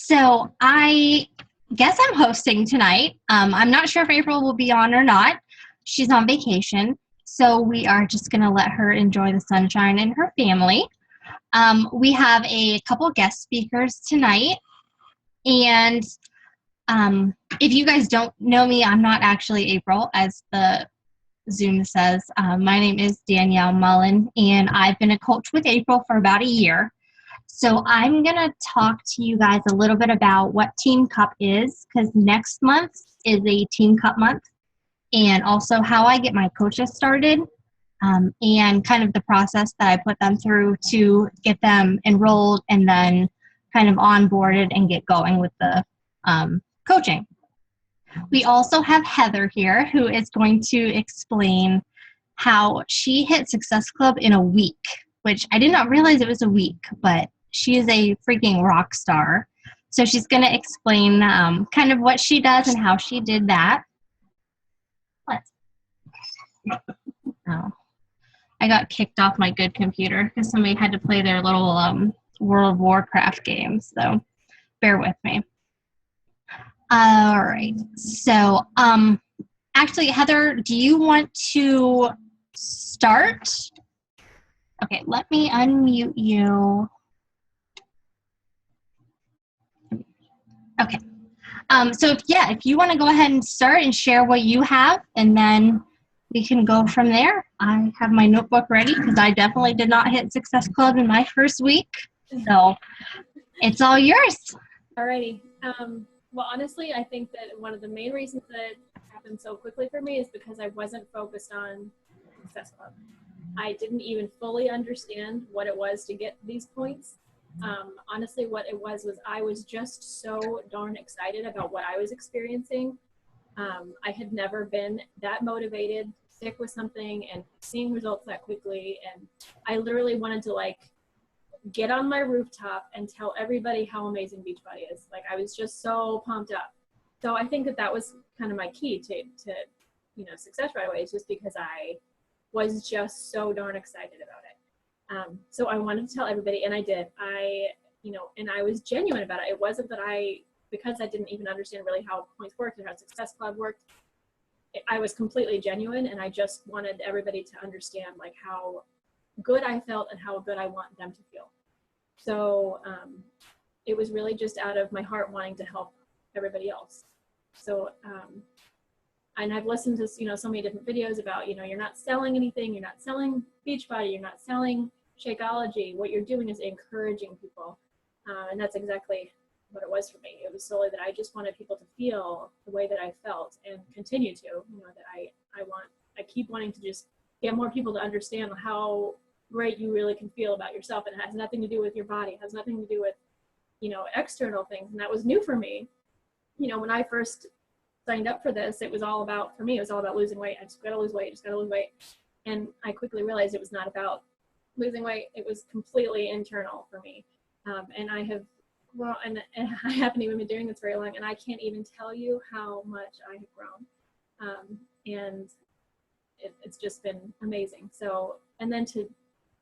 So I guess I'm hosting tonight. I'm not sure if April will be on or not. She's on vacation, so we are just going to let her enjoy the sunshine and her family. We have a couple guest speakers tonight, and if you guys don't know me, I'm not actually April, as the Zoom says. My name is Danielle Mullen, and I've been a coach with April for about a year. So I'm going to talk to you guys a little bit about what Team Cup is, because next month is a Team Cup month, and also how I get my coaches started, and kind of the process that I put them through to get them enrolled and then kind of onboarded and get going with the coaching. We also have Heather here, who is going to explain how she hit Success Club in a week, which I did not realize it was a week, but she is a freaking rock star. So she's going to explain kind of what she does and how she did that. What? Oh. I got kicked off my good computer because somebody had to play their little World of Warcraft game, so bear with me. All right. So, actually, Heather, do you want to start? Okay, let me unmute you. Okay. So, if you want to go ahead and start and share what you have, and then we can go from there. I have my notebook ready because I definitely did not hit Success Club in my first week. So, it's all yours. Alrighty. Well, honestly, I think that one of the main reasons that it happened so quickly for me is because I wasn't focused on Success Club. I didn't even fully understand what it was to get these points. Honestly, what it was I was just so darn excited about what I was experiencing. I had never been that motivated, stick with something, and seeing results that quickly. And I literally wanted to get on my rooftop and tell everybody how amazing Beachbody is. I was just so pumped up. So I think that was kind of my key to success right away, is just because I was just so darn excited about it. So I wanted to tell everybody, and I did. And I was genuine about it. It wasn't that because I didn't even understand really how points worked and how Success Club worked, I was completely genuine, and I just wanted everybody to understand how good I felt and how good I want them to feel. So it was really just out of my heart wanting to help everybody else. So and I've listened to so many different videos about you're not selling anything, you're not selling Beachbody, you're not selling Shakeology. What you're doing is encouraging people, and that's exactly what it was for me. It was solely that I just wanted people to feel the way that I felt and continue to. That I keep wanting to just get more people to understand how great you really can feel about yourself, and it has nothing to do with your body. It has nothing to do with external things. And that was new for me. When I first signed up for this, it was all about losing weight. I just gotta lose weight, and I quickly realized it was not about losing weight. It was completely internal for me. And I have and I haven't even been doing this very long, and I can't even tell you how much I have grown. And it's just been amazing. So, and then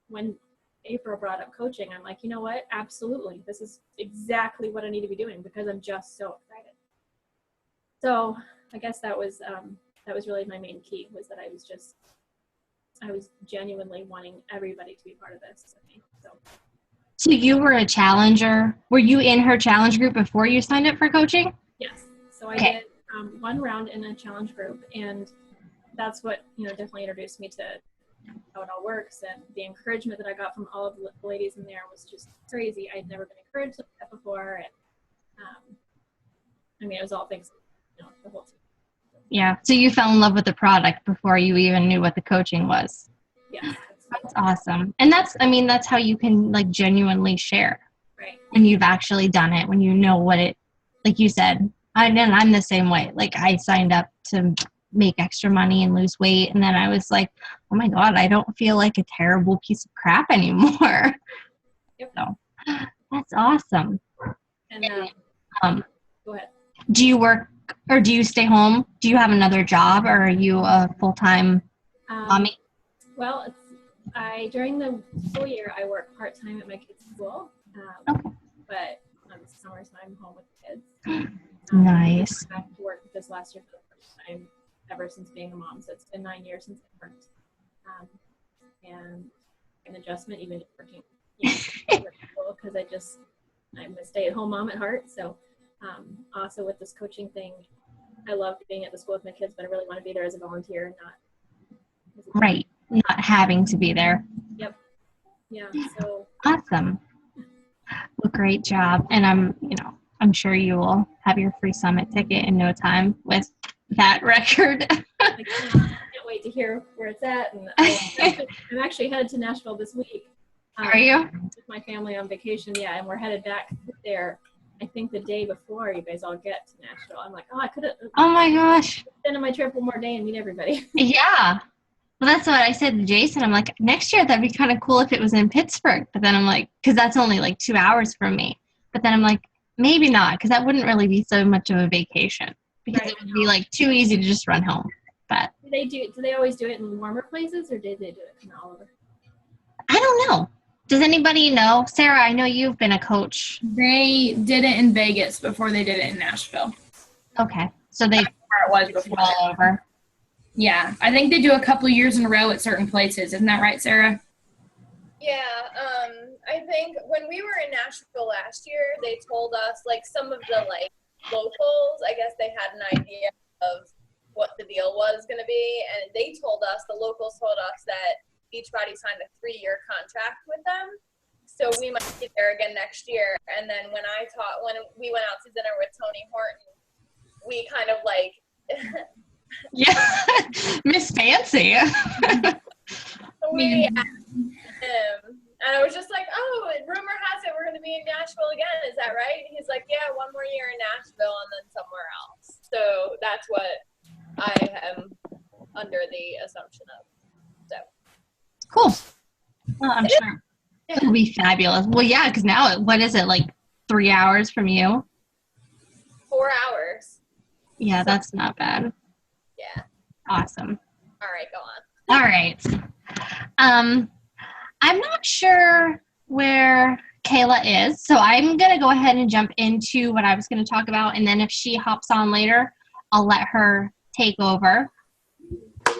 when April brought up coaching, I'm like, you know what? Absolutely. This is exactly what I need to be doing because I'm just so excited. So I guess that was really my main key, was that I was genuinely wanting everybody to be part of this with me. So you were a challenger. Were you in her challenge group before you signed up for coaching? Yes. So I did one round in a challenge group, and that's what definitely introduced me to how it all works, and the encouragement that I got from all of the ladies in there was just crazy. I'd never been encouraged like that before, and it was all thanks to the whole team. Yeah. So you fell in love with the product before you even knew what the coaching was. Yes. That's awesome. And that's how you can genuinely share. Right. When you've actually done it, when you know what it, like you said, I'm the same way. I signed up to make extra money and lose weight, and then I was like, oh my God, I don't feel like a terrible piece of crap anymore. Yep. So that's awesome. And go ahead. Do you work or do you stay home? Do you have another job, or are you a full-time mommy? Well, during the school year, I work part-time at my kids' school, but summertime home with the kids. Nice. I back to work this last year for the first time ever since being a mom. So it's been 9 years since I worked. And an adjustment, even just working, because I'm a stay-at-home mom at heart. So also with this coaching thing, I love being at the school with my kids, but I really want to be there as a volunteer, not right, not having to be there. Yep. Yeah. So awesome. Well, great job, and I'm sure you will have your free summit ticket in no time with that record. I can't wait to hear where it's at. And I'm actually headed to Nashville this week. Are you? With my family on vacation, yeah, and we're headed back there. I think the day before you guys all get to Nashville. I'm like, I could have. Oh my gosh. Extended my trip one more day and meet everybody. Yeah. Well, that's what I said to Jason. I'm like, next year that'd be kind of cool if it was in Pittsburgh. But then I'm like, because that's only like 2 hours from me. But then I'm like, maybe not, because that wouldn't really be so much of a vacation. Because it would be like too easy to just run home. But do they always do it in warmer places, or did they do it kind of all over? I don't know. Does anybody know? Sarah, I know you've been a coach. They did it in Vegas before they did it in Nashville. Okay. So they Where it was before all over. Yeah. I think they do a couple years in a row at certain places. Isn't that right, Sarah? Yeah, I think when we were in Nashville last year, they told us, like, some of the, like, locals, I guess they had an idea of what the deal was going to be, and the locals told us that Beachbody signed a 3-year contract with them, so we might be there again next year. And then when we went out to dinner with Tony Horton, we kind of, like... Yeah, Miss Fancy. we asked him, and I was just like, rumor has it we're going to be in Nashville again. Is that right? And he's like, yeah, 1 more year in Nashville and then somewhere else. So that's what I am under the assumption of. So Cool. Well, I'm sure it'll be fabulous. Well, yeah, because now, what is it, like 3 hours from you? 4 hours. Yeah, that's not bad. Yeah. Awesome. All right, go on. All right. I'm not sure where Kayla is, so I'm going to go ahead and jump into what I was going to talk about, and then if she hops on later, I'll let her take over.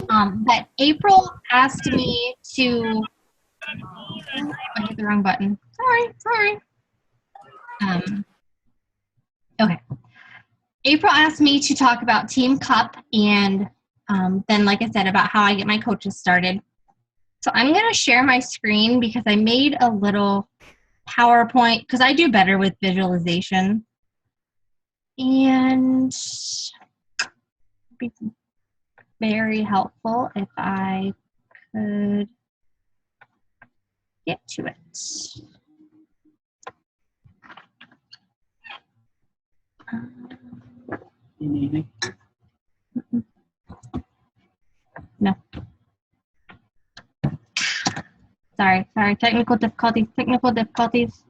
But April asked me to... I hit the wrong button. Sorry. Okay. April asked me to talk about Team Cup and then, like I said, about how I get my coaches started. So I'm going to share my screen because I made a little PowerPoint because I do better with visualization. And it'd be very helpful if I could get to it. No. Sorry, technical difficulties.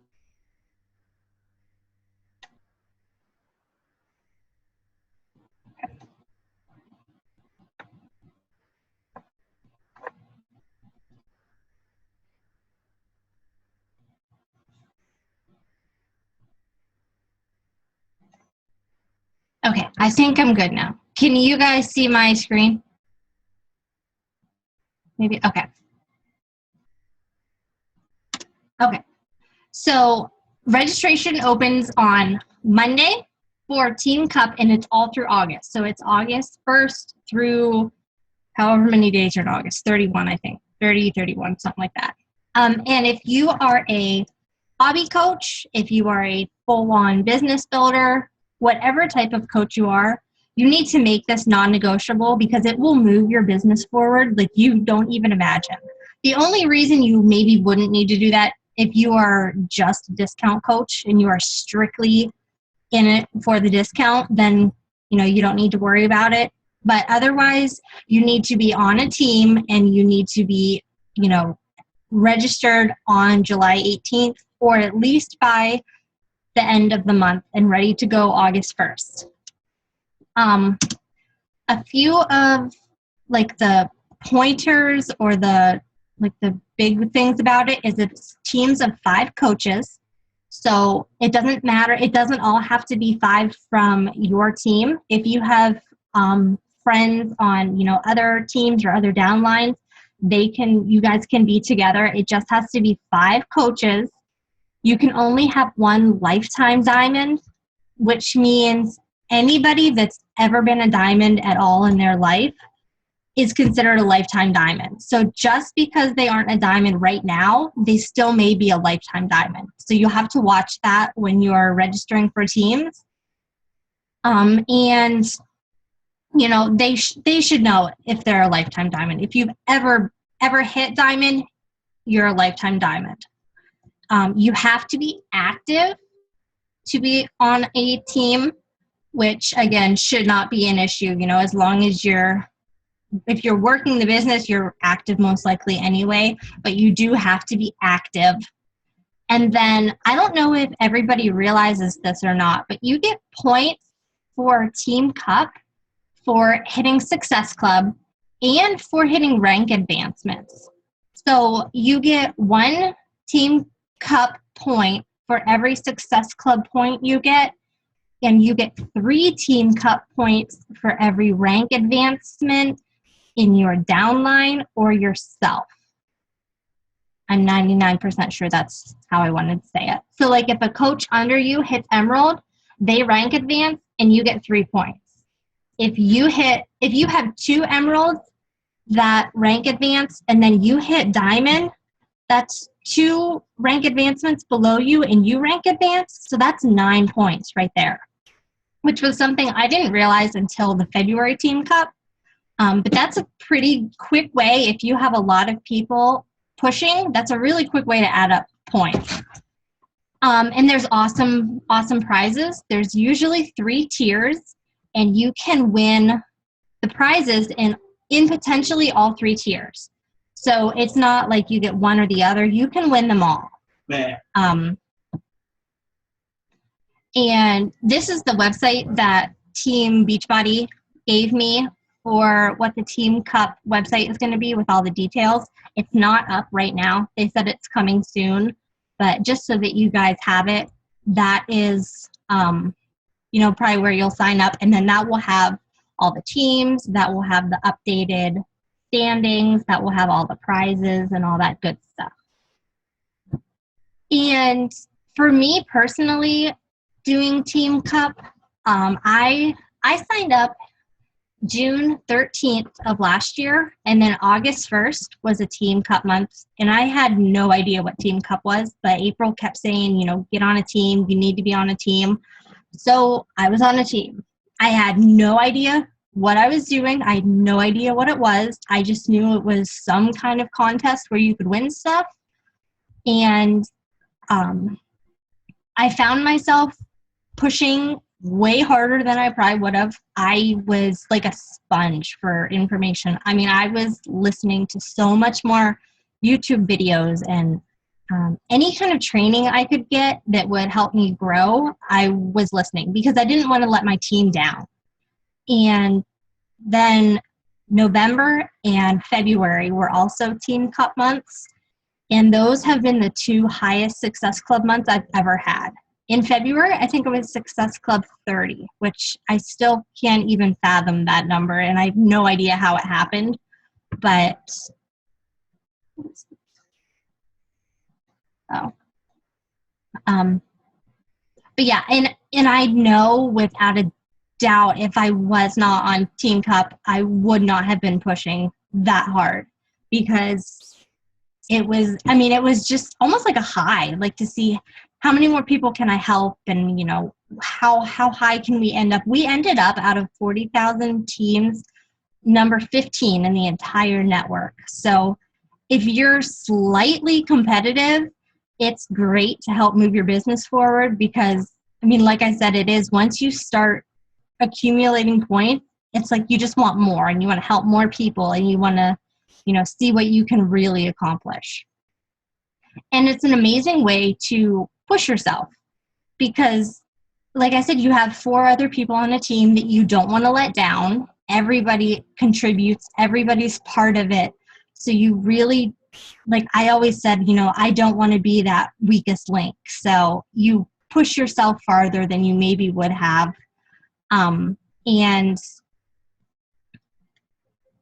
Okay, I think I'm good now. Can you guys see my screen? Maybe, okay. Okay, so registration opens on Monday for Team Cup, and it's all through August. So it's August 1st through however many days are in August, 31, I think, 30, 31, something like that. And if you are a hobby coach, if you are a full-on business builder, whatever type of coach you are, you need to make this non-negotiable because it will move your business forward like you don't even imagine. The only reason you maybe wouldn't need to do that if you are just a discount coach and you are strictly in it for the discount, then you don't need to worry about it. But otherwise, you need to be on a team and you need to be, registered on July 18th or at least by the end of the month and ready to go August 1st. A few of the pointers or the big things about it is it's teams of 5 coaches. So it doesn't matter. It doesn't all have to be 5 from your team. If you have friends on, other teams or other downlines, you guys can be together. It just has to be 5 coaches. You can only have 1 lifetime diamond, which means anybody that's ever been a diamond at all in their life is considered a lifetime diamond. So just because they aren't a diamond right now, they still may be a lifetime diamond. So you have to watch that when you're registering for teams. And they should know if they're a lifetime diamond. If you've ever hit diamond, you're a lifetime diamond. You have to be active to be on a team, which again should not be an issue. As long as if you're working the business, you're active most likely anyway, but you do have to be active. And then I don't know if everybody realizes this or not, but you get points for Team Cup for hitting Success Club and for hitting rank advancements. So you get 1 Team Cup point for every Success Club point you get, and you get 3 Team Cup points for every rank advancement in your downline or yourself. I'm 99% sure that's how I wanted to say it. So like if a coach under you hits Emerald, they rank advance and you get 3 points. If you have 2 Emeralds that rank advance and then you hit Diamond, that's 2 rank advancements below you and you rank advance. So that's 9 points right there, which was something I didn't realize until the February Team Cup. But that's a pretty quick way. If you have a lot of people pushing, that's a really quick way to add up points. And there's awesome prizes. There's usually 3 tiers, and you can win the prizes in potentially all 3 tiers. So it's not like you get one or the other. You can win them all. Yeah. And this is the website that Team Beachbody gave me for what the Team Cup website is going to be with all the details. It's not up right now. They said it's coming soon, but just so that you guys have it, that is, probably where you'll sign up, and then that will have all the teams, that will have the updated standings, that will have all the prizes and all that good stuff. And for me personally, doing Team Cup, I signed up June 13th of last year, and then August 1st was a Team Cup month, and I had no idea what Team Cup was, but April kept saying, get on a team, you need to be on a team. So I was on a team. I had no idea what I was doing. I had no idea what it was. I just knew it was some kind of contest where you could win stuff. And I found myself pushing way harder than I probably would have. I was like a sponge for information. I mean, I was listening to so much more YouTube videos and any kind of training I could get that would help me grow. I was listening because I didn't want to let my team down. And then November and February were also Team Cup months. And those have been the 2 highest Success Club months I've ever had. In February, I think it was Success Club 30, which I still can't even fathom that number, and I have no idea how it happened. But, but yeah, and I know without a doubt, if I was not on Team Cup, I would not have been pushing that hard, because it was just almost like a high, like to see how many more people can I help, and how high can we end up. We ended up out of 40,000 teams, number 15 in the entire network. So if you're slightly competitive, it's great to help move your business forward, because like I said, it is, once you start accumulating points, it's like you just want more, and you want to help more people, and you want to see what you can really accomplish. And it's an amazing way to push yourself, because like I said, you have 4 other people on a team that you don't want to let down. Everybody contributes, everybody's part of it. So you really like I always said, you know, I don't want to be that weakest link. So you push yourself farther than you maybe would have. And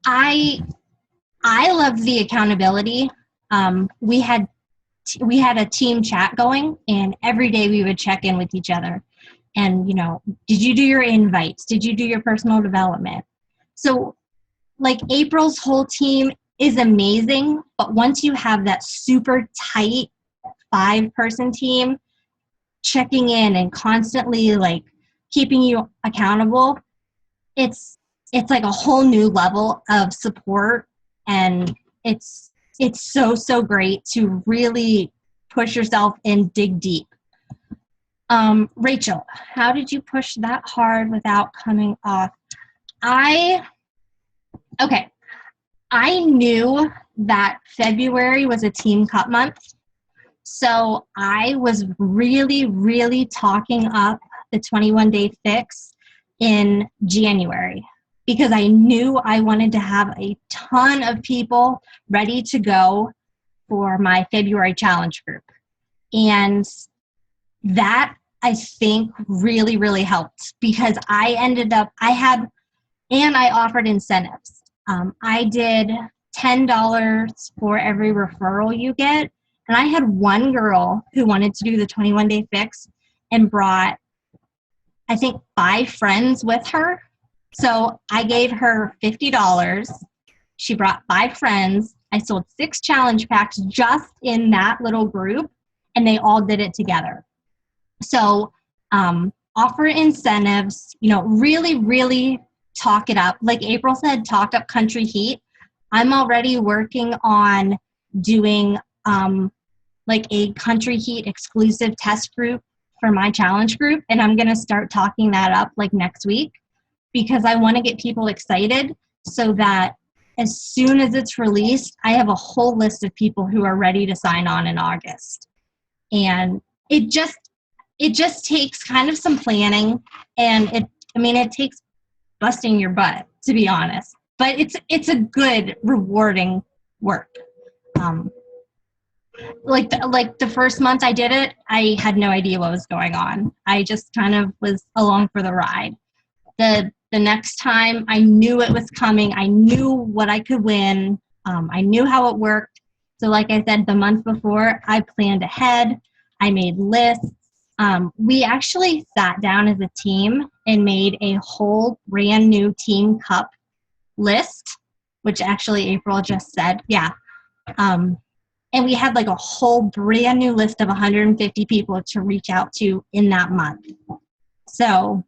I love the accountability. We had a team chat going, and every day we would check in with each other. And, you know, did you do your invites? Did you do your personal development? So, like, April's whole team is amazing, but once you have that super tight 5-person team checking in and constantly, like, keeping you accountable, it's like a whole new level of support, and it's so great to really push yourself and dig deep. Rachel, how did you push that hard without coming off? I knew that February was a team cup month, so I was really, really talking up the 21-day fix in January, because I knew I wanted to have a ton of people ready to go for my February challenge group. And that, I think, really, really helped, because I offered incentives. I did $10 for every referral you get. And I had one girl who wanted to do the 21-day fix and brought, I think, 5 friends with her. So I gave her $50. She brought 5 friends. I sold 6 challenge packs just in that little group, and they all did it together. So offer incentives, you know, really, really talk it up. Like April said, talk up Country Heat. I'm already working on doing like a Country Heat exclusive test group for my challenge group, and I'm going to start talking that up like next week, because I want to get people excited so that as soon as it's released, I have a whole list of people who are ready to sign on in August. And it just takes kind of some planning, and it takes busting your butt, to be honest. But it's a good, rewarding work. Like the first month I did it, I had no idea what was going on. I just kind of was along for the ride. The next time, I knew it was coming. I knew what I could win. I knew how it worked. So like I said, the month before, I planned ahead. I made lists. We actually sat down as a team and made a whole brand new team cup list, which actually April just said. Yeah. And we had like a whole brand new list of 150 people to reach out to in that month. So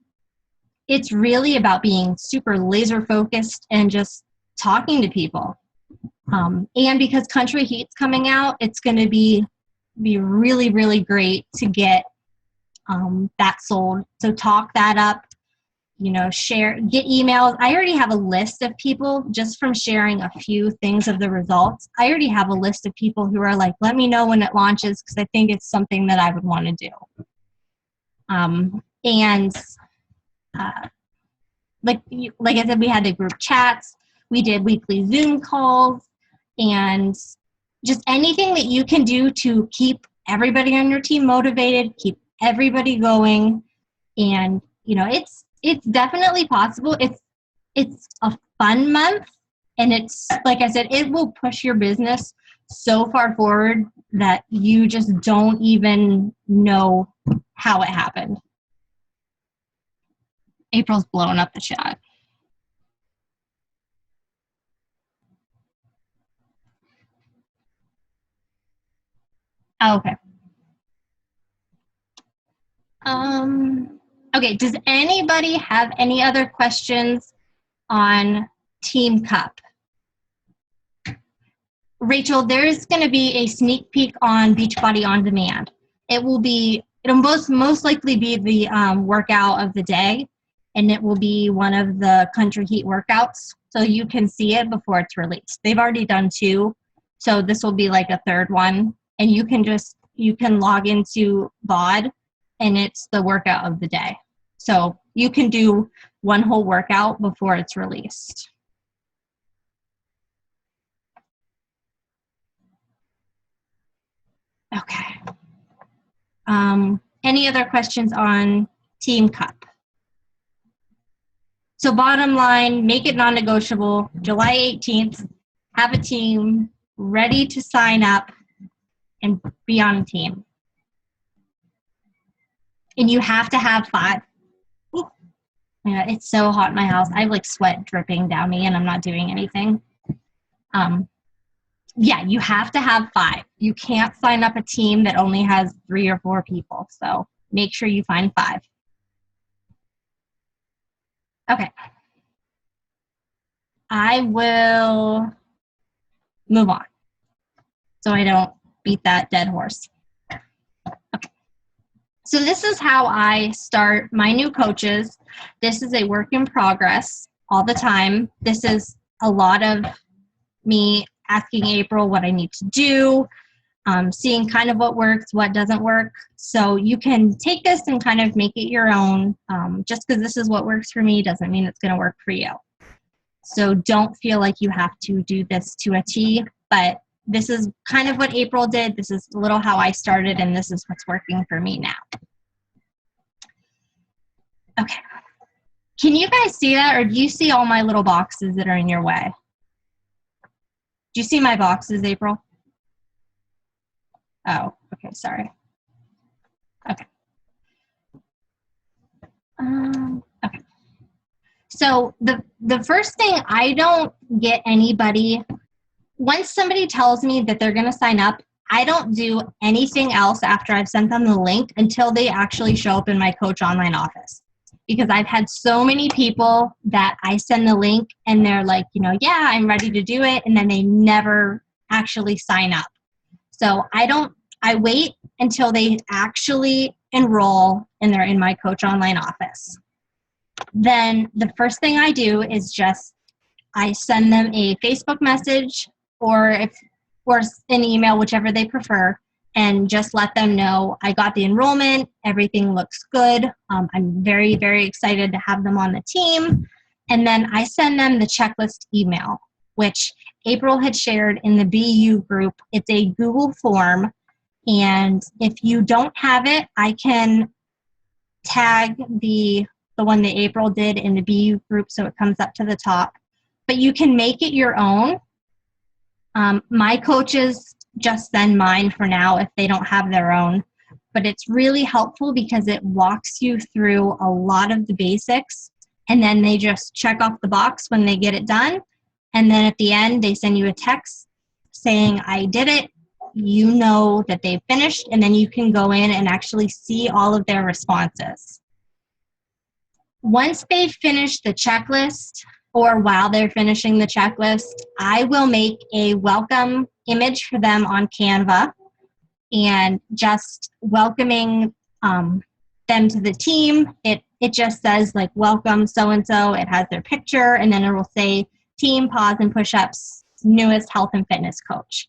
it's really about being super laser focused and just talking to people. And because Country Heat's coming out, it's going to be really, really great to get that sold. So talk that up, you know, share, get emails. I already have a list of people just from sharing a few things of the results. I already have a list of people who are like, let me know when it launches, because I think it's something that I would want to do. Like I said, we had the group chats, we did weekly Zoom calls, and just anything that you can do to keep everybody on your team motivated, keep everybody going. And, you know, it's definitely possible. It's a fun month, and it's, like I said, it will push your business so far forward that you just don't even know how it happened. April's blowing up the chat. Oh, okay. Okay, does anybody have any other questions on Team Cup? Rachel, there's going to be a sneak peek on Beachbody On Demand. It'll most likely be the workout of the day, and it will be one of the Country Heat workouts, so you can see it before it's released. They've already done 2, so this will be like a 3rd one, and you can log into VOD, and it's the workout of the day. So you can do one whole workout before it's released. Okay. Any other questions on Team Cup? So bottom line, make it non-negotiable. July 18th, have a team ready to sign up and be on a team. And you have to have 5. Ooh. Yeah, it's so hot in my house. I have like sweat dripping down me and I'm not doing anything. Yeah, you have to have 5. You can't sign up a team that only has 3 or 4 people. So make sure you find 5. Okay. I will move on so I don't beat that dead horse. Okay. So this is how I start my new coaches. This is a work in progress all the time. This is a lot of me asking April what I need to do, seeing kind of what works, what doesn't work. So you can take this and kind of make it your own. Just because this is what works for me doesn't mean it's going to work for you. So don't feel like you have to do this to a T, but this is kind of what April did. This is a little how I started, and this is what's working for me now. Okay. Can you guys see that, or do you see all my little boxes that are in your way? Do you see my boxes, April? Oh, okay, sorry. Okay. Okay. So the first thing, I don't get anybody, once somebody tells me that they're going to sign up, I don't do anything else after I've sent them the link until they actually show up in my coach online office. Because I've had so many people that I send the link and they're like, yeah, I'm ready to do it. And then they never actually sign up. So I wait until they actually enroll and they're in my coach online office. Then the first thing I do is I send them a Facebook message or an email, whichever they prefer, and just let them know I got the enrollment, everything looks good. I'm very, very excited to have them on the team. And then I send them the checklist email, which April had shared in the BeYOU group. It's a Google form. And if you don't have it, I can tag the one that April did in the BeYOU group so it comes up to the top. But you can make it your own. My coaches just send mine for now if they don't have their own. But it's really helpful because it walks you through a lot of the basics, and then they just check off the box when they get it done. And then at the end, they send you a text saying, I did it. You know that they've finished, and then you can go in and actually see all of their responses. Once they've finished the checklist, or while they're finishing the checklist, I will make a welcome image for them on Canva and just welcoming them to the team. It just says like, welcome so-and-so. It has their picture, and then it will say team pause and push-ups, newest health and fitness coach.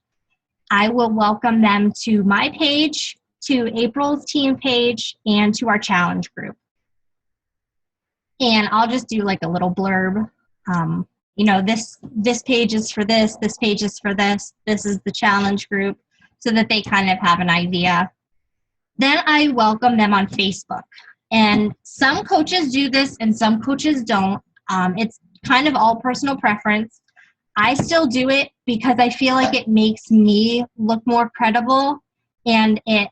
I will welcome them to my page, to April's team page, and to our challenge group. And I'll just do like a little blurb. This page is for this page is for this is the challenge group, so that they kind of have an idea. Then I welcome them on Facebook. And some coaches do this and some coaches don't. It's kind of all personal preference. I still do it because I feel like it makes me look more credible, and it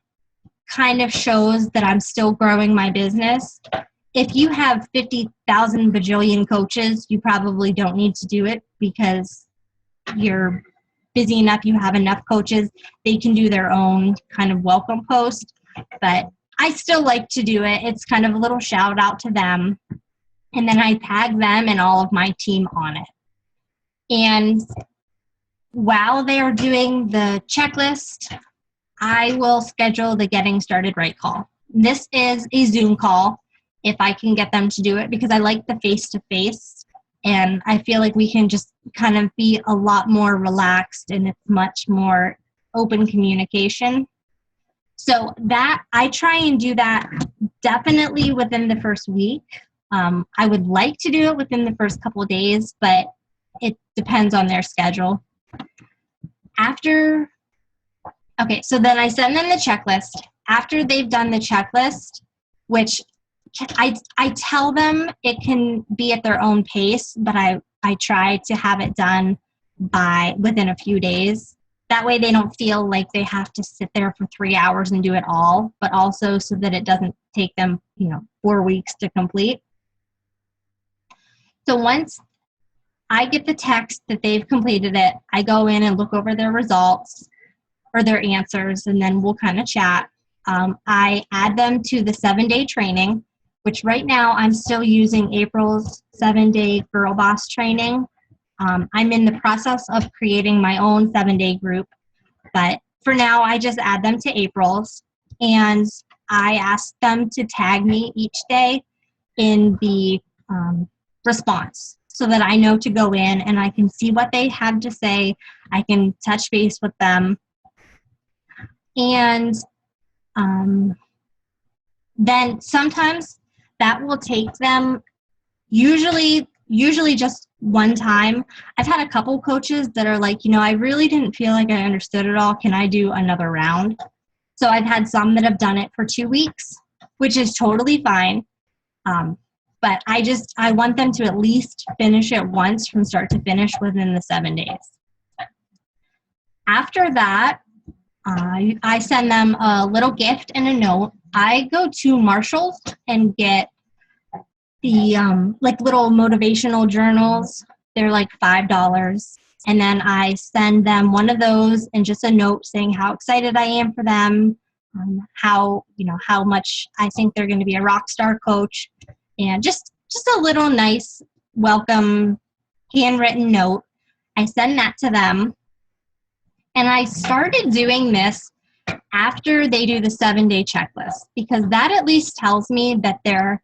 kind of shows that I'm still growing my business. If you have 50,000 bajillion coaches, you probably don't need to do it because you're busy enough, you have enough coaches, they can do their own kind of welcome post. But I still like to do it. It's kind of a little shout out to them. And then I tag them and all of my team on it. And while they are doing the checklist, I will schedule the Getting Started Right call. This is a Zoom call if I can get them to do it, because I like the face-to-face, and I feel like we can just kind of be a lot more relaxed, and it's much more open communication. So that, I try and do that definitely within the first week. I would like to do it within the first couple of days, but it depends on their schedule. Okay, so then I send them the checklist. After they've done the checklist, which I tell them it can be at their own pace, but I try to have it done within a few days. That way they don't feel like they have to sit there for 3 hours and do it all, but also so that it doesn't take them, 4 weeks to complete. So once I get the text that they've completed it, I go in and look over their results or their answers, and then we'll kind of chat. I add them to the 7-day training, which right now I'm still using April's 7-day Girl Boss training. I'm in the process of creating my own 7-day group, but for now I just add them to April's, and I ask them to tag me each day in the response so that I know to go in and I can see what they have to say. I can touch base with them. And then sometimes that will take them usually just one time. I've had a couple coaches that are like, I really didn't feel like I understood it all. Can I do another round? So I've had some that have done it for 2 weeks, which is totally fine. But I want them to at least finish it once from start to finish within the 7 days. After that, I send them a little gift and a note. I go to Marshall's and get the little motivational journals. They're like $5. And then I send them one of those and just a note saying how excited I am for them, how much I think they're going to be a rock star coach, and just a little nice welcome handwritten note. I send that to them. And I started doing this after they do the 7-day checklist, because that at least tells me that they're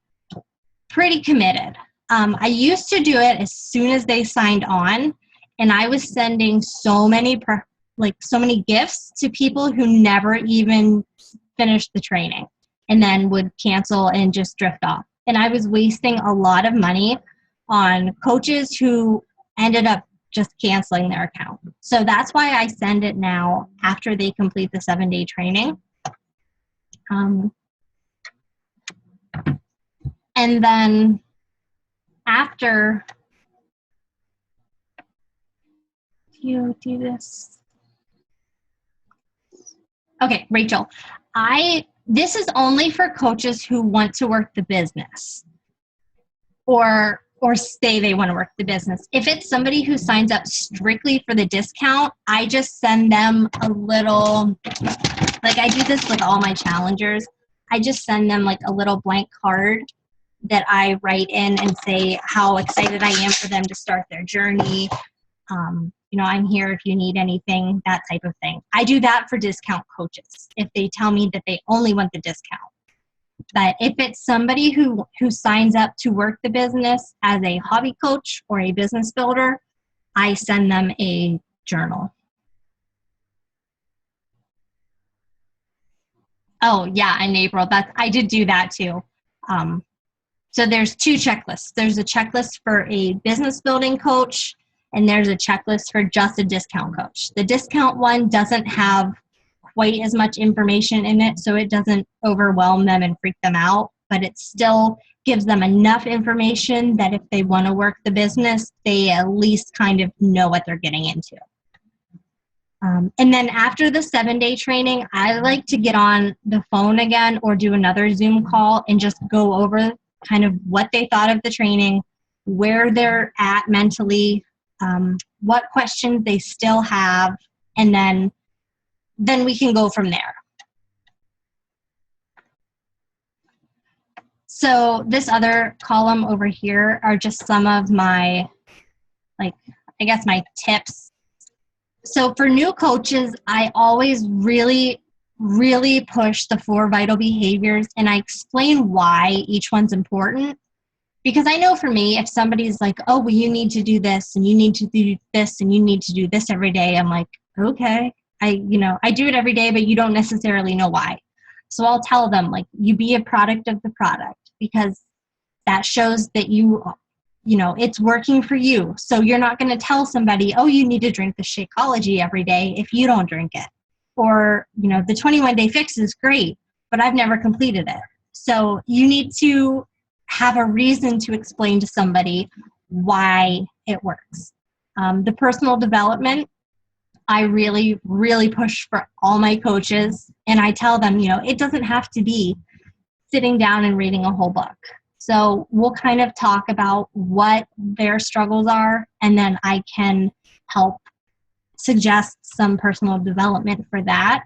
pretty committed. I used to do it as soon as they signed on, and I was sending so many gifts to people who never even finished the training and then would cancel and just drift off. And I was wasting a lot of money on coaches who ended up just canceling their account. So that's why I send it now after they complete the 7-day training. And then after you do this. Okay, Rachel, this is only for coaches who want to work the business or say they want to work the business. If it's somebody who signs up strictly for the discount, I just send them a little, I do this with all my challengers. I just send them a little blank card that I write in and say how excited I am for them to start their journey. I'm here if you need anything, that type of thing. I do that for discount coaches if they tell me that they only want the discount. But if it's somebody who signs up to work the business as a hobby coach or a business builder, I send them a journal. Oh, yeah, in April. I did do that too. So there's 2 checklists. There's a checklist for a business building coach, and there's a checklist for just a discount coach. The discount one doesn't have quite as much information in it, so it doesn't overwhelm them and freak them out, but it still gives them enough information that if they want to work the business, they at least kind of know what they're getting into. And then after the 7-day training, I like to get on the phone again or do another Zoom call and just go over kind of what they thought of the training, where they're at mentally, what questions they still have, and then we can go from there. So this other column over here are just some of my, my tips. So for new coaches, I always really, really push the 4 vital behaviors, and I explain why each one's important. Because I know for me, if somebody's like, oh, well, you need to do this, and you need to do this, and you need to do this every day, I'm like, okay. I do it every day, but you don't necessarily know why. So I'll tell them, you be a product of the product, because that shows that it's working for you. So you're not going to tell somebody, oh, you need to drink the Shakeology every day if you don't drink it. or, the 21-day fix is great, but I've never completed it. So you need to have a reason to explain to somebody why it works. The personal development, I really, really push for all my coaches, and I tell them, it doesn't have to be sitting down and reading a whole book. So we'll kind of talk about what their struggles are, and then I can help suggest some personal development for that.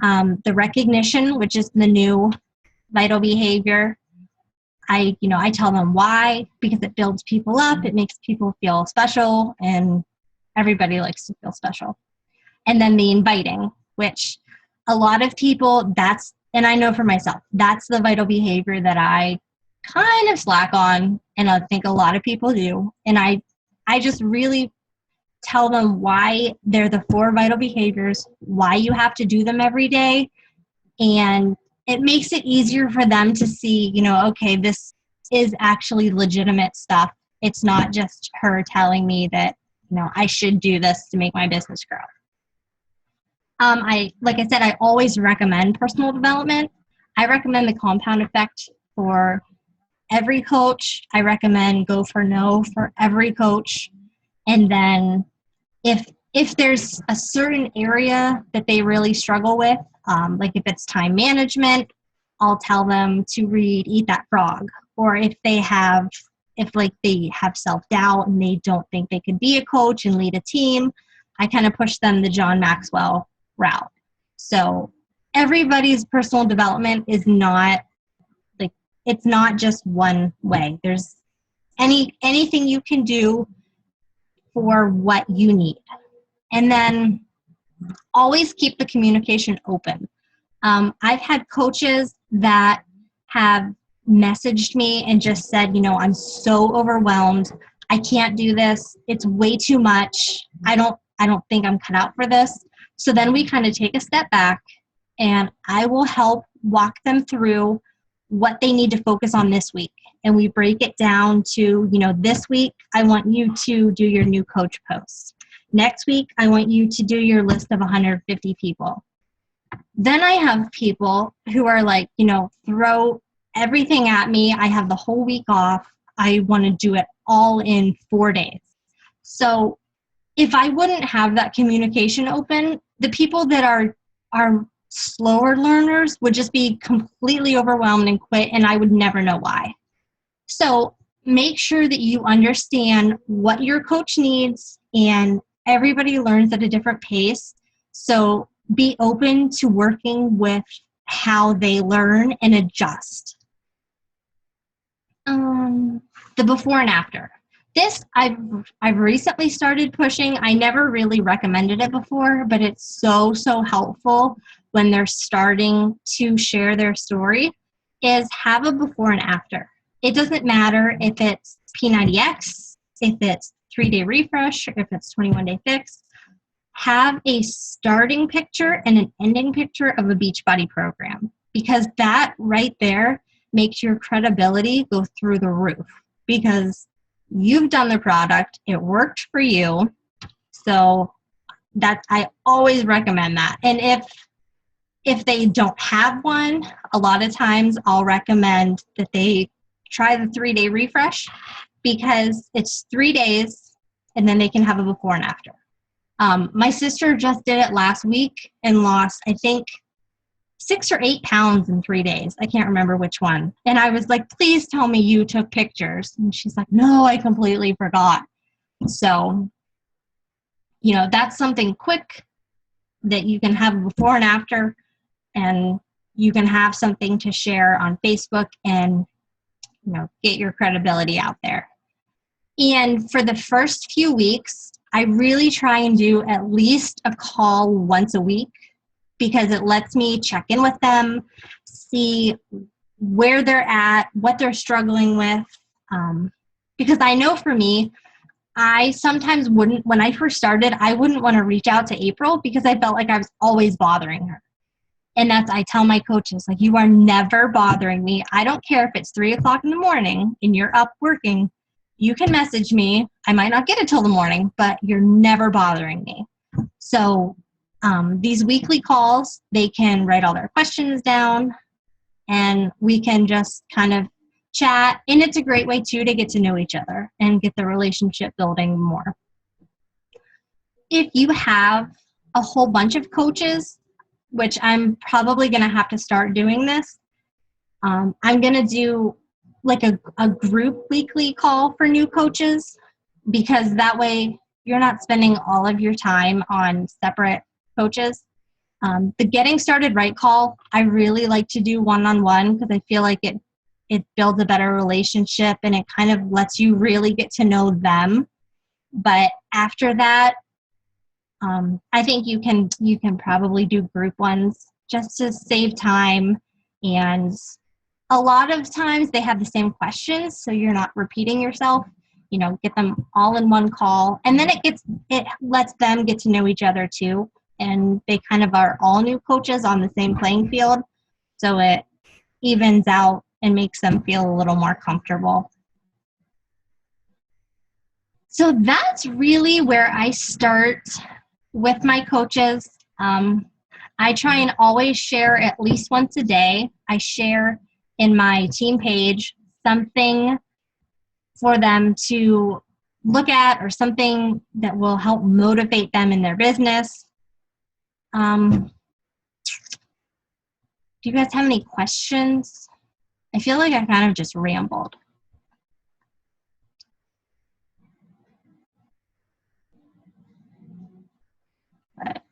The recognition, which is the new vital behavior, I tell them why, because it builds people up, it makes people feel special, and everybody likes to feel special. And then the inviting, which a lot of people, and I know for myself, that's the vital behavior that I kind of slack on, and I think a lot of people do. And I just really tell them why they're the 4 vital behaviors, why you have to do them every day, and it makes it easier for them to see, okay, this is actually legitimate stuff. It's not just her telling me that, I should do this to make my business grow. Like I said, I always recommend personal development. I recommend the compound effect for every coach. I recommend go for no for every coach. And then if there's a certain area that they really struggle with, like if it's time management, I'll tell them to read Eat That Frog. Or if they have self-doubt and they don't think they could be a coach and lead a team, I kind of push them the John Maxwell route. So everybody's personal development is not it's not just one way. There's anything you can do for what you need. And then always keep the communication open. I've had coaches that have messaged me and just said, I'm so overwhelmed. I can't do this. It's way too much. I don't think I'm cut out for this. So then we kind of take a step back, and I will help walk them through what they need to focus on this week. And we break it down to, this week, I want you to do your new coach post. Next week, I want you to do your list of 150 people. Then I have people who are like, throw everything at me. I have the whole week off. I want to do it all in 4 days. So if I wouldn't have that communication open, the people that are slower learners would just be completely overwhelmed and quit, and I would never know why. So make sure that you understand what your coach needs, and everybody learns at a different pace. So be open to working with how they learn and adjust. The before and after. This I've recently started pushing. I never really recommended it before, but it's so helpful when they're starting to share their story, is have a before and after. It doesn't matter if it's P90X, if it's 3-day refresh, if it's 21-day fix. Have a starting picture and an ending picture of a Beachbody program, because that right there makes your credibility go through the roof, because you've done the product, it worked for you. So I always recommend that. And if they don't have one, a lot of times I'll recommend that they try the 3-day refresh, because it's 3 days and then they can have a before and after. My sister just did it last week and lost, I think, 6 or 8 pounds in 3 days. I can't remember which one. And I was like, please tell me you took pictures. And she's like, no, I completely forgot. So, that's something quick that you can have before and after, and you can have something to share on Facebook and, get your credibility out there. And for the first few weeks, I really try and do at least a call once a week, because it lets me check in with them, see where they're at, what they're struggling with. Because I know for me, I sometimes wouldn't, when I first started, I wouldn't want to reach out to April because I felt like I was always bothering her. And I tell my coaches, like, you are never bothering me. I don't care if it's 3 o'clock in the morning and you're up working. You can message me. I might not get it till the morning, but you're never bothering me. So these weekly calls, they can write all their questions down, and we can just kind of chat. And it's a great way, too, to get to know each other and get the relationship building more. If you have a whole bunch of coaches, which I'm probably going to have to start doing this, I'm going to do like a group weekly call for new coaches, because that way you're not spending all of your time on separate coaches. The Getting Started Right call, I really like to do one-on-one, because I feel like it builds a better relationship and it kind of lets you really get to know them. But after that, I think you can probably do group ones just to save time. And a lot of times they have the same questions, so you're not repeating yourself. Get them all in one call, and then it lets them get to know each other too, and they kind of are all new coaches on the same playing field, so it evens out and makes them feel a little more comfortable. So that's really where I start with my coaches. I try and always share at least once a day. I share in my team page something for them to look at, or something that will help motivate them in their business. Do you guys have any questions? I feel like I kind of just rambled. But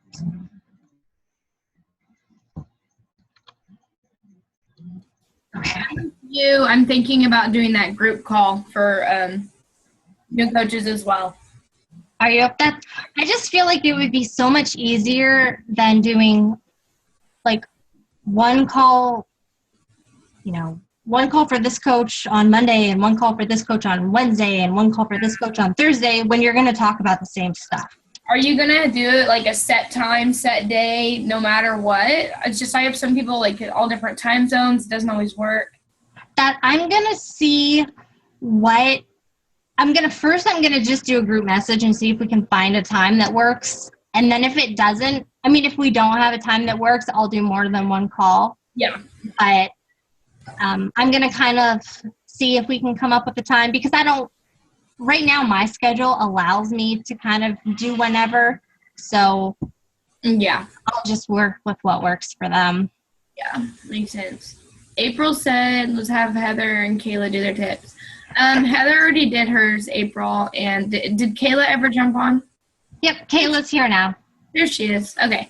Okay. I'm thinking about doing that group call for new coaches as well. are you up that? I just feel like it would be so much easier than doing like one call, one call for this coach on Monday and one call for this coach on Wednesday and one call for this coach on Thursday, when you're going to talk about the same stuff. Are you going to do it like a set time, set day, no matter what? It's just I have some people like at all different time zones. It doesn't always work. That I'm going to see what I'm going to just do a group message and see if we can find a time that works. And then if it doesn't, if we don't have a time that works, I'll do more than one call. Yeah. But I'm going to kind of see if we can come up with a time, because right now my schedule allows me to kind of do whenever. So yeah, I'll just work with what works for them. Yeah, makes sense. April said, let's have Heather and Kayla do their tips. Heather already did hers, April. And did Kayla ever jump on? Yep, Kayla's here now. There she is. Okay.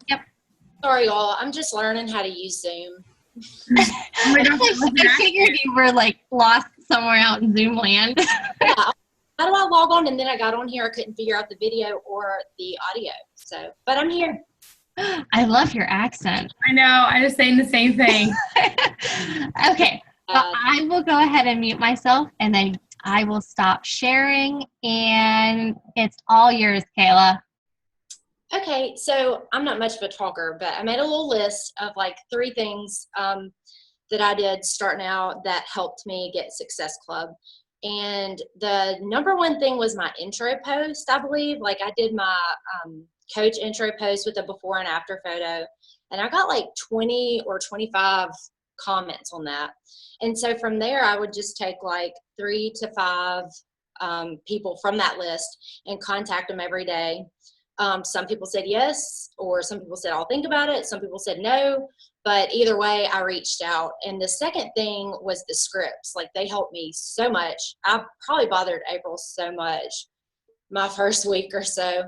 Yep. Sorry, y'all. I'm just learning how to use Zoom. I figured you were like lost somewhere out in Zoom land. Yeah. How do I log on? And then I got on here. I couldn't figure out the video or the audio. So, but I'm here. I love your accent. I know. I was saying the same thing. Okay. Well, I will go ahead and mute myself, and then I will stop sharing, and it's all yours, Kayla. Okay, so I'm not much of a talker, but I made a little list of like 3 things that I did starting out that helped me get Success Club. And the number one thing was my intro post, I believe. Like I did my coach intro post with a before and after photo, and I got like 20 or 25 comments on that. And so from there, I would just take like 3 to 5 people from that list and contact them every day. Some people said yes, or some people said I'll think about it. Some people said no, but either way, I reached out. And the second thing was the scripts. Like they helped me so much. I probably bothered April so much my first week or so.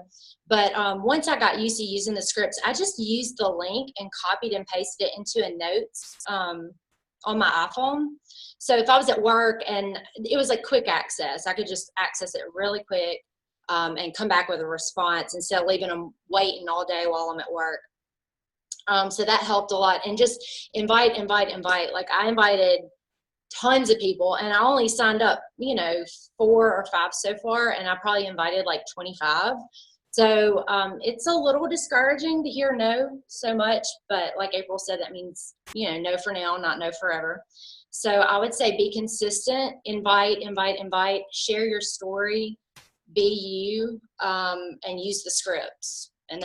But once I got used to using the scripts, I just used the link and copied and pasted it into a notes on my iPhone. So if I was at work and it was like quick access, I could just access it really quick. And come back with a response instead of leaving them waiting all day while I'm at work. So that helped a lot. And just invite. Like I invited tons of people, and I only signed up, 4 or 5 so far, and I probably invited like 25. So it's a little discouraging to hear no so much, but like April said, that means, no for now, not no forever. So I would say be consistent, invite, share your story. BeYOU and use the scripts. And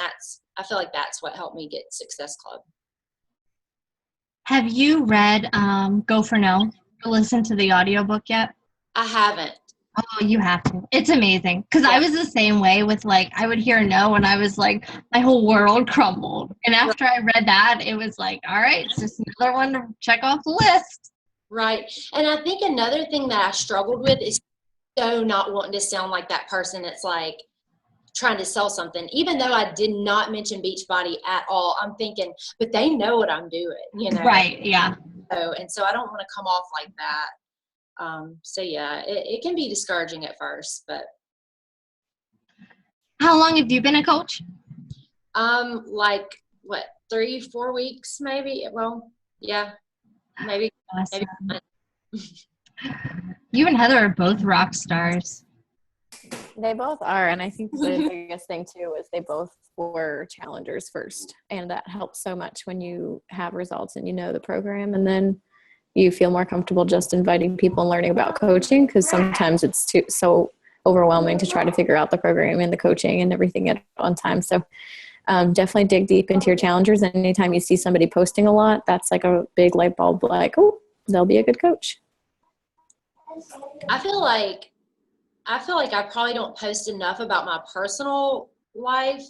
I feel like that's what helped me get Success Club. Have you read Go for No? Listen to the audiobook yet? I haven't. Oh, you have to. It's amazing. Because I was the same way with, like, I would hear no, and I was like, my whole world crumbled. And after I read that, it was like, all right, it's just another one to check off the list. Right. And I think another thing that I struggled with is so not wanting to sound like that person that's like trying to sell something. Even though I did not mention Beachbody at all, I'm thinking, but they know what I'm doing, you know? Right, yeah. So I don't want to come off like that. So yeah, it can be discouraging at first, but. How long have you been a coach? Like what, 3-4 weeks maybe? Well, yeah, maybe. Awesome. Maybe. You and Heather are both rock stars. They both are, and I think the biggest thing too is they both were challengers first, and that helps so much when you have results and you know the program, and then you feel more comfortable just inviting people and learning about coaching, because sometimes it's so overwhelming to try to figure out the program and the coaching and everything at one time. So definitely dig deep into your challengers. And anytime you see somebody posting a lot, that's like a big light bulb, like, oh, they'll be a good coach. I feel like I probably don't post enough about my personal life,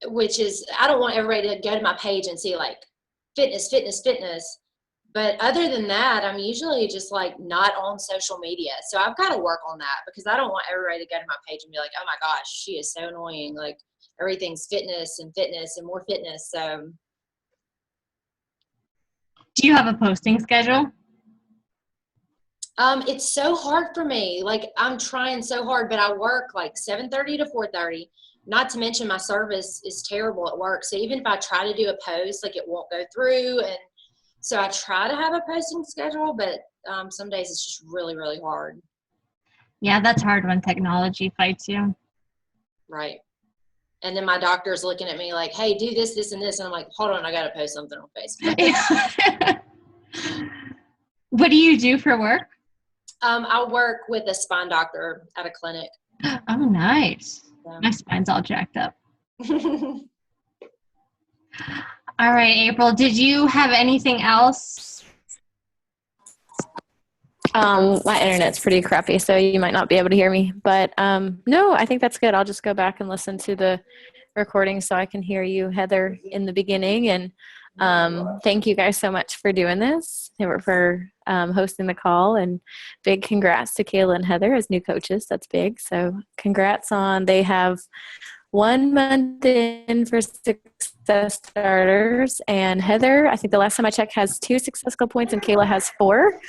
which is, I don't want everybody to go to my page and see like fitness. But other than that, I'm usually just like not on social media. So I've got to work on that, because I don't want everybody to go to my page and be like, oh my gosh, she is so annoying. Like everything's fitness and more fitness. So. Do you have a posting schedule? It's so hard for me. Like I'm trying so hard, but I work like 7:30 to 4:30. Not to mention my service is terrible at work. So even if I try to do a post, like it won't go through. And so I try to have a posting schedule, but some days it's just really, really hard. Yeah, that's hard when technology fights you. Right. And then my doctor's looking at me like, hey, do this, this, and this. And I'm like, hold on, I got to post something on Facebook. What do you do for work? I work with a spine doctor at a clinic. Oh, nice. Yeah. My spine's all jacked up. All right, April, did you have anything else? My internet's pretty crappy, so you might not be able to hear me. But no, I think that's good. I'll just go back and listen to the recording so I can hear you, Heather, in the beginning. And thank you guys so much for doing this, for hosting the call. And big congrats to Kayla and Heather as new coaches. That's big. So congrats they have 1 month in for Success Starters. And Heather, I think the last time I checked, has 2 Success Club points, and Kayla has 4.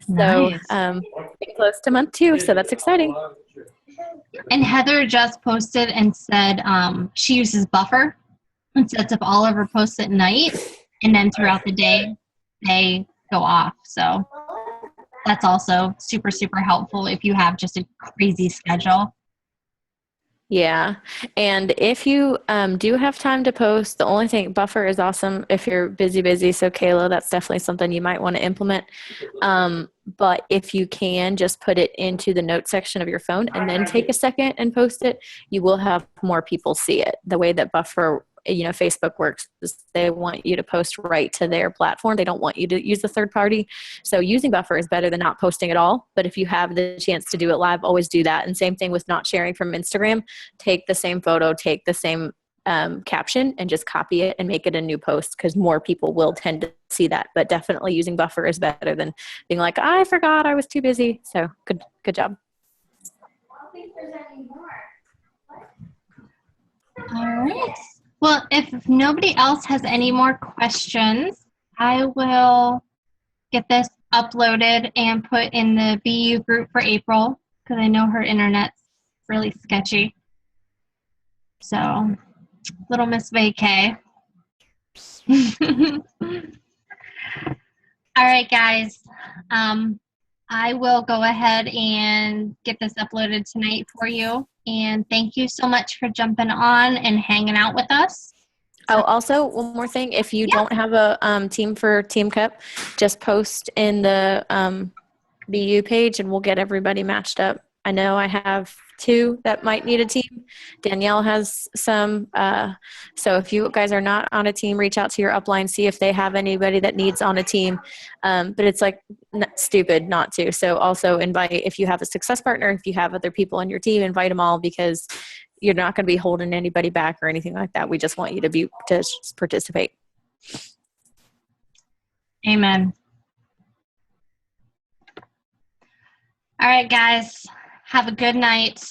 So Nice. getting close to month 2, so that's exciting. And Heather just posted and said she uses Buffer and sets up all of her posts at night, and then throughout the day they go off. So that's also super, super helpful if you have just a crazy schedule. Yeah. And if you do have time to post, the only thing, Buffer is awesome if you're busy. So Kayla, that's definitely something you might want to implement. But if you can just put it into the notes section of your phone and then take a second and post it, you will have more people see it. The way that Buffer, Facebook works is they want you to post right to their platform. They don't want you to use the third party. So using Buffer is better than not posting at all. But if you have the chance to do it live, always do that. And same thing with not sharing from Instagram. Take the same photo, take the same caption, and just copy it and make it a new post, because more people will tend to see that. But definitely using Buffer is better than being like, I forgot, I was too busy. So good job. All right. Well, if nobody else has any more questions, I will get this uploaded and put in the BeYOU group for April, because I know her internet's really sketchy. So, little Miss Vacay. All right, guys. I will go ahead and get this uploaded tonight for you. And thank you so much for jumping on and hanging out with us. Oh, also one more thing. If you don't have a team for Team Cup, just post in the BeYOU page and we'll get everybody matched up. I know I have too that might need a team. Danielle has some. So if you guys are not on a team, reach out to your upline, see if they have anybody that needs on a team. But it's like stupid not to. So also invite, if you have a success partner, if you have other people on your team, invite them all, because you're not going to be holding anybody back or anything like that. We just want you to participate. Amen. All right, guys. Have a good night.